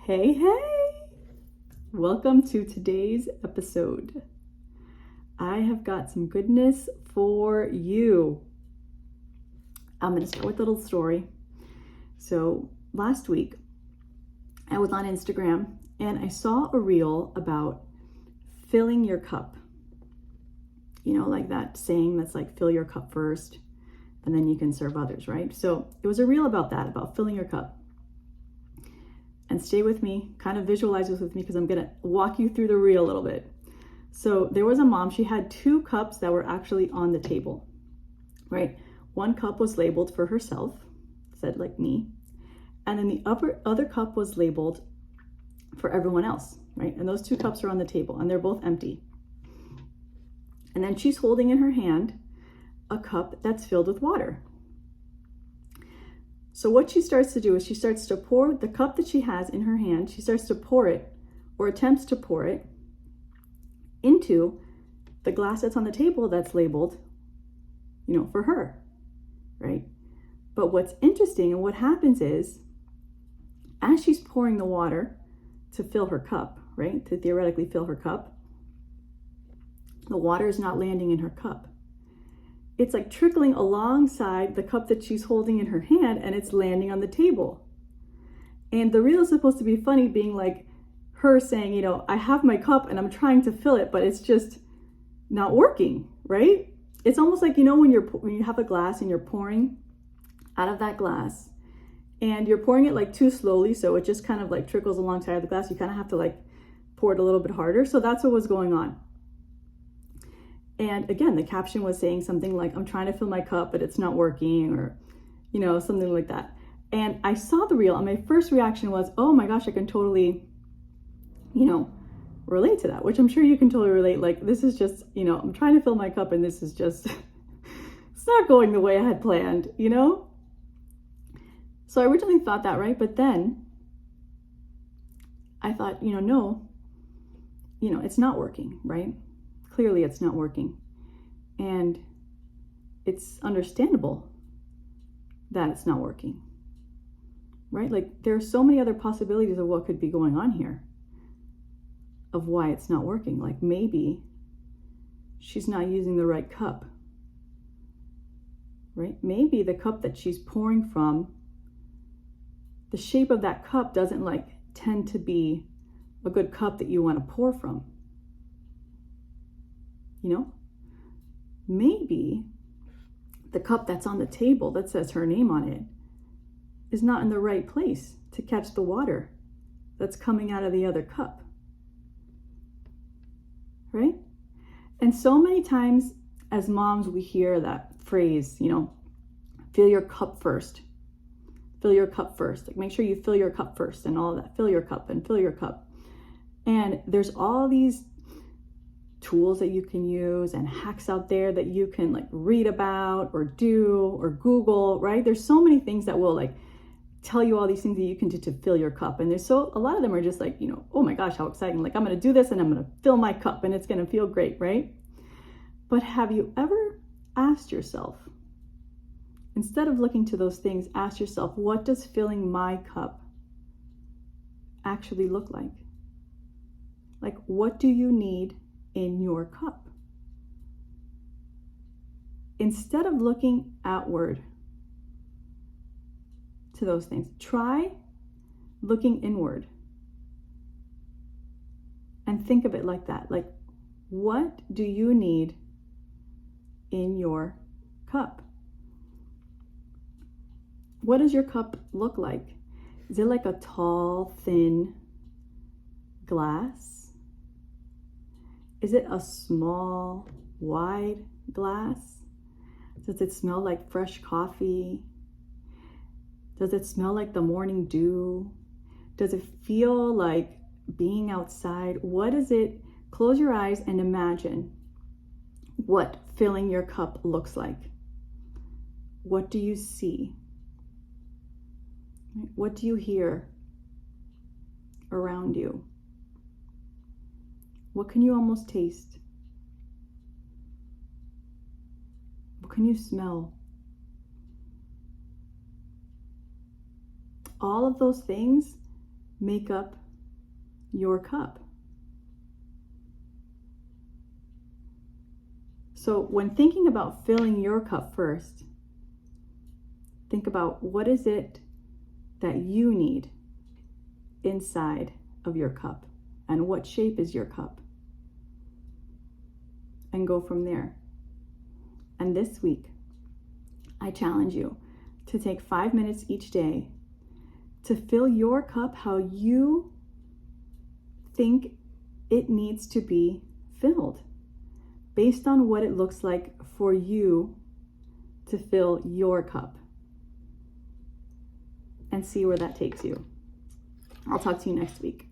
Hey, hey! Welcome to today's episode. I have got some goodness for you. I'm going to start with a little story. So last week, I was on Instagram and I saw a reel about filling your cup. You know, like that saying that's like, fill your cup first and then you can serve others, right? So it was a reel about that, about filling your cup. And stay with me, kind of visualize this with me because I'm going to walk you through the reel a little bit. So there was a mom, she had 2 cups that were actually on the table, right? One cup was labeled for herself, said like me. And then the other cup was labeled for everyone else, right? And those 2 cups are on the table and they're both empty. And then she's holding in her hand a cup that's filled with water. So what she starts to do is she starts to pour the cup that she has in her hand, she starts to pour it, or attempts to pour it, into the glass that's on the table that's labeled, for her, right? But what's interesting and what happens is, as she's pouring the water to fill her cup, right, to theoretically fill her cup, the water is not landing in her cup. It's like trickling alongside the cup that she's holding in her hand and it's landing on the table. And the reel is supposed to be funny, being like her saying, I have my cup and I'm trying to fill it, but it's just not working, right? It's almost like, when you have a glass and you're pouring out of that glass and you're pouring it like too slowly. So it just kind of like trickles alongside of the glass. You kind of have to like pour it a little bit harder. So that's what was going on. And again, the caption was saying something like, I'm trying to fill my cup, but it's not working, or, something like that. And I saw the reel and my first reaction was, oh my gosh, I can totally, relate to that, which I'm sure you can totally relate. Like, this is just, I'm trying to fill my cup and this is just, it's not going the way I had planned, So I originally thought that, right? But then I thought, no, it's not working, right? Clearly it's not working. And it's understandable that it's not working, right? Like, there are so many other possibilities of what could be going on here, of why it's not working. Like, maybe she's not using the right cup, right? Maybe the cup that she's pouring from, the shape of that cup doesn't tend to be a good cup that you want to pour from. Maybe the cup that's on the table that says her name on it is not in the right place to catch the water that's coming out of the other cup, right? And so many times as moms, we hear that phrase, fill your cup first. Fill your cup first. Like, make sure you fill your cup first and all of that. Fill your cup and fill your cup. And there's all these tools that you can use and hacks out there that you can read about or do or Google, right? There's so many things that will tell you all these things that you can do to fill your cup. And there's a lot of them are just oh my gosh, how exciting. I'm going to do this and I'm going to fill my cup and it's going to feel great, right? But have you ever asked yourself, instead of looking to those things, ask yourself, what does filling my cup actually look like? Like, what do you need in your cup? Instead of looking outward to those things, try looking inward and think of it like that. Like, what do you need in your cup? What does your cup look like? Is it like a tall, thin glass? Is it a small, wide glass? Does it smell like fresh coffee? Does it smell like the morning dew? Does it feel like being outside? What is it? Close your eyes and imagine what filling your cup looks like. What do you see? What do you hear around you? What can you almost taste? What can you smell? All of those things make up your cup. So when thinking about filling your cup first, think about what is it that you need inside of your cup and what shape is your cup, and go from there. And this week, I challenge you to take 5 minutes each day to fill your cup how you think it needs to be filled, based on what it looks like for you to fill your cup, and see where that takes you. I'll talk to you next week.